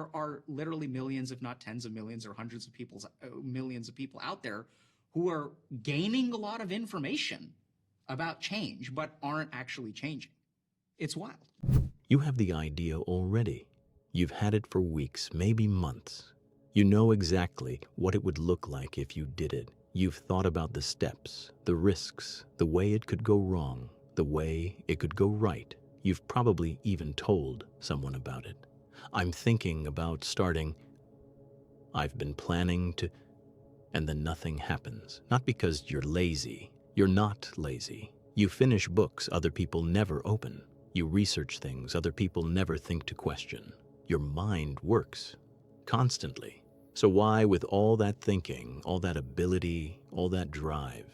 there are literally millions, if not tens of millions or hundreds of millions of people out there who are gaining a lot of information about change, but aren't actually changing. It's wild. You have the idea already. You've had it for weeks, maybe months. You know exactly what it would look like if you did it. You've thought about the steps, the risks, the way it could go wrong, the way it could go right. You've probably even told someone about it. I'm thinking about starting. I've been planning to. And then nothing happens. Not because you're lazy. You're not lazy. You finish books other people never open. You research things other people never think to question. Your mind works constantly. So why, with all that thinking, all that ability, all that drive,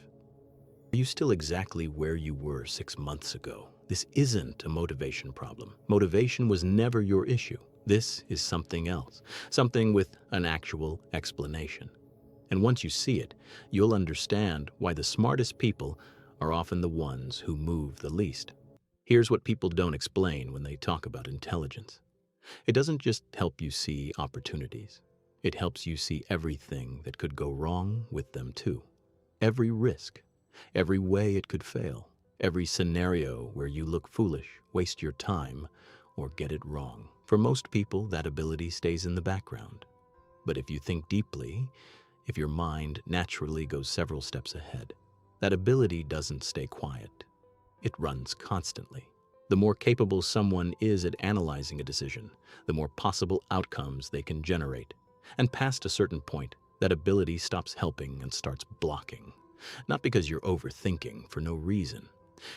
are you still exactly where you were 6 months ago? This isn't a motivation problem. Motivation was never your issue. This is something else, something with an actual explanation. And once you see it, you'll understand why the smartest people are often the ones who move the least. Here's what people don't explain when they talk about intelligence. It doesn't just help you see opportunities. It helps you see everything that could go wrong with them too. Every risk, every way it could fail, every scenario where you look foolish, waste your time, or get it wrong. For most people, that ability stays in the background. But if you think deeply, if your mind naturally goes several steps ahead, that ability doesn't stay quiet. It runs constantly. The more capable someone is at analyzing a decision, the more possible outcomes they can generate. And past a certain point, that ability stops helping and starts blocking. Not because you're overthinking for no reason.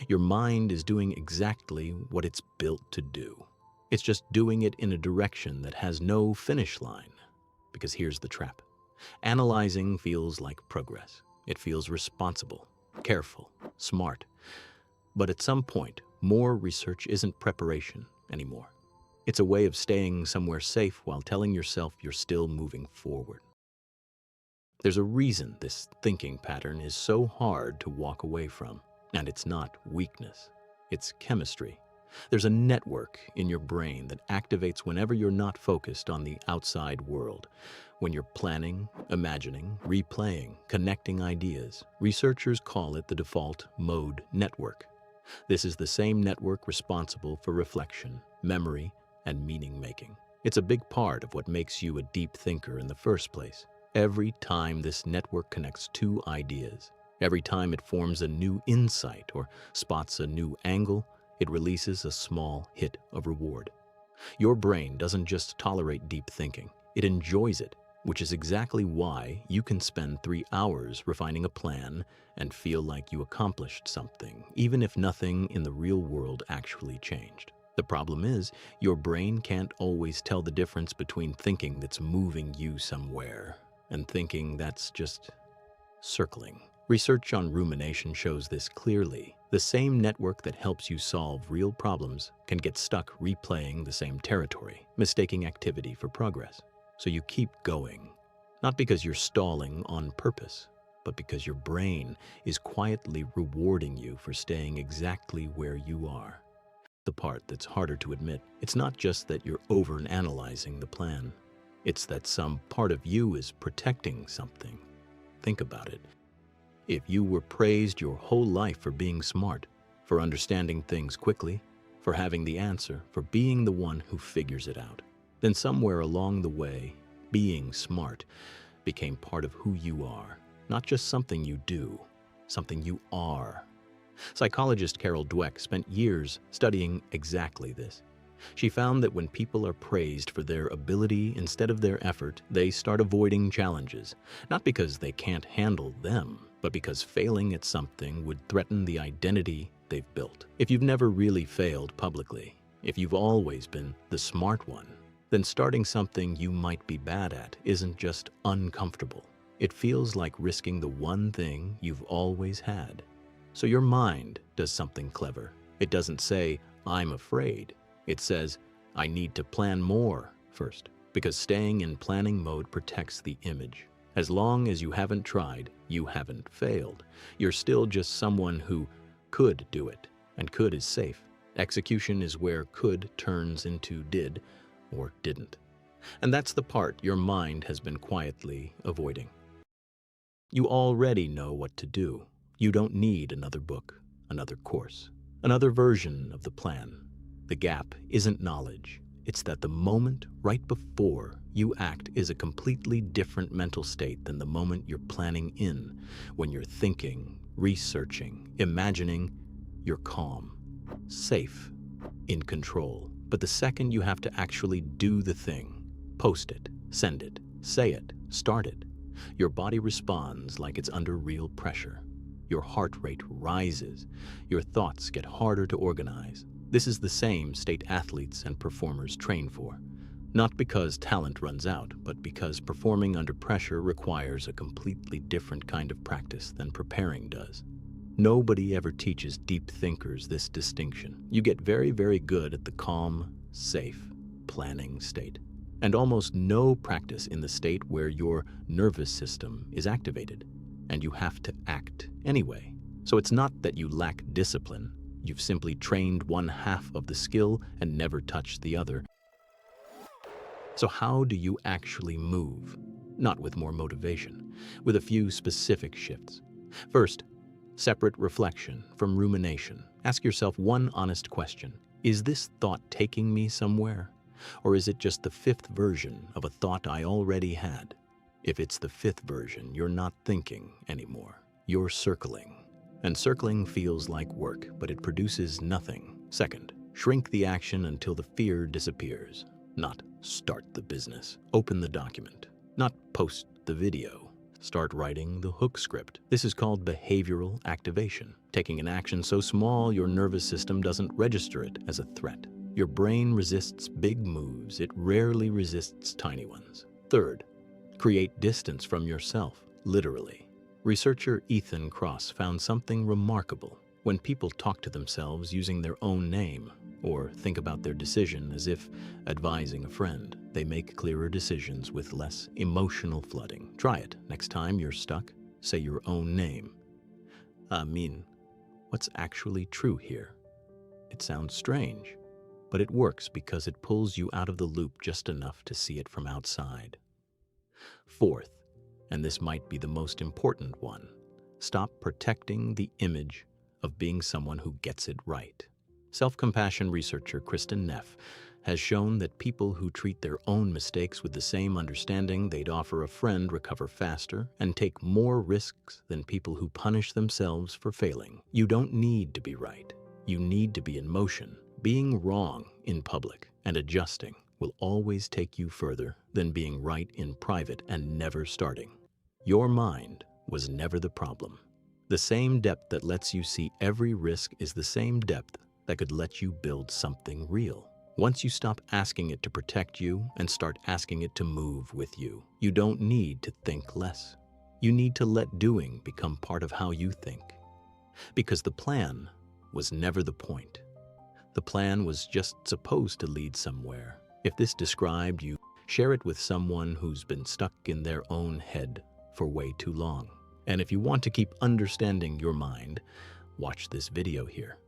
Your mind is doing exactly what it's built to do. It's just doing it in a direction that has no finish line. Because here's the trap. Analyzing feels like progress. It feels responsible, careful, smart. But at some point, more research isn't preparation anymore. It's a way of staying somewhere safe while telling yourself you're still moving forward. There's a reason this thinking pattern is so hard to walk away from, and it's not weakness. It's chemistry. There's a network in your brain that activates whenever you're not focused on the outside world. When you're planning, imagining, replaying, connecting ideas, researchers call it the default mode network. This is the same network responsible for reflection, memory, and meaning-making. It's a big part of what makes you a deep thinker in the first place. Every time this network connects two ideas, every time it forms a new insight or spots a new angle, it releases a small hit of reward. Your brain doesn't just tolerate deep thinking, it enjoys it, which is exactly why you can spend 3 hours refining a plan and feel like you accomplished something, even if nothing in the real world actually changed. The problem is, your brain can't always tell the difference between thinking that's moving you somewhere and thinking that's just circling. Research on rumination shows this clearly. The same network that helps you solve real problems can get stuck replaying the same territory, mistaking activity for progress. So you keep going, not because you're stalling on purpose, but because your brain is quietly rewarding you for staying exactly where you are. The part that's harder to admit, it's not just that you're overanalyzing the plan. It's that some part of you is protecting something. Think about it. If you were praised your whole life for being smart, for understanding things quickly, for having the answer, for being the one who figures it out, then somewhere along the way, being smart became part of who you are, not just something you do, something you are. Psychologist Carol Dweck spent years studying exactly this. She found that when people are praised for their ability instead of their effort, they start avoiding challenges, not because they can't handle them, but because failing at something would threaten the identity they've built. If you've never really failed publicly, if you've always been the smart one, then starting something you might be bad at isn't just uncomfortable. It feels like risking the one thing you've always had. So your mind does something clever. It doesn't say, "I'm afraid." It says, "I need to plan more first," because staying in planning mode protects the image. As long as you haven't tried, you haven't failed. You're still just someone who could do it, and could is safe. Execution is where could turns into did or didn't. And that's the part your mind has been quietly avoiding. You already know what to do. You don't need another book, another course, another version of the plan. The gap isn't knowledge. It's that the moment right before you act is a completely different mental state than the moment you're planning in. When you're thinking, researching, imagining, you're calm, safe, in control. But the second you have to actually do the thing, post it, send it, say it, start it, your body responds like it's under real pressure. Your heart rate rises. Your thoughts get harder to organize. This is the same state athletes and performers train for. Not because talent runs out, but because performing under pressure requires a completely different kind of practice than preparing does. Nobody ever teaches deep thinkers this distinction. You get very, very good at the calm, safe, planning state, and almost no practice in the state where your nervous system is activated, and you have to act anyway. So it's not that you lack discipline. You've simply trained one half of the skill and never touched the other. So how do you actually move? Not with more motivation, with a few specific shifts. First, separate reflection from rumination. Ask yourself one honest question. Is this thought taking me somewhere? Or is it just the fifth version of a thought I already had? If it's the fifth version, you're not thinking anymore. You're circling. And circling feels like work, but it produces nothing. Second, shrink the action until the fear disappears. Not start the business. Open the document. Not post the video. Start writing the hook script. This is called behavioral activation. Taking an action so small your nervous system doesn't register it as a threat. Your brain resists big moves. It rarely resists tiny ones. Third, create distance from yourself, literally. Researcher Ethan Kross found something remarkable. When people talk to themselves using their own name, or think about their decision as if advising a friend, they make clearer decisions with less emotional flooding. Try it. Next time you're stuck, say your own name. What's actually true here? It sounds strange, but it works because it pulls you out of the loop just enough to see it from outside. Fourth, and this might be the most important one, stop protecting the image of being someone who gets it right. Self-compassion researcher Kristen Neff has shown that people who treat their own mistakes with the same understanding they'd offer a friend recover faster and take more risks than people who punish themselves for failing. You don't need to be right. You need to be in motion. Being wrong in public and adjusting will always take you further than being right in private and never starting. Your mind was never the problem. The same depth that lets you see every risk is the same depth that could let you build something real. Once you stop asking it to protect you and start asking it to move with you, you don't need to think less. You need to let doing become part of how you think. Because the plan was never the point. The plan was just supposed to lead somewhere. If this described you, share it with someone who's been stuck in their own head for way too long. And if you want to keep understanding your mind, watch this video here.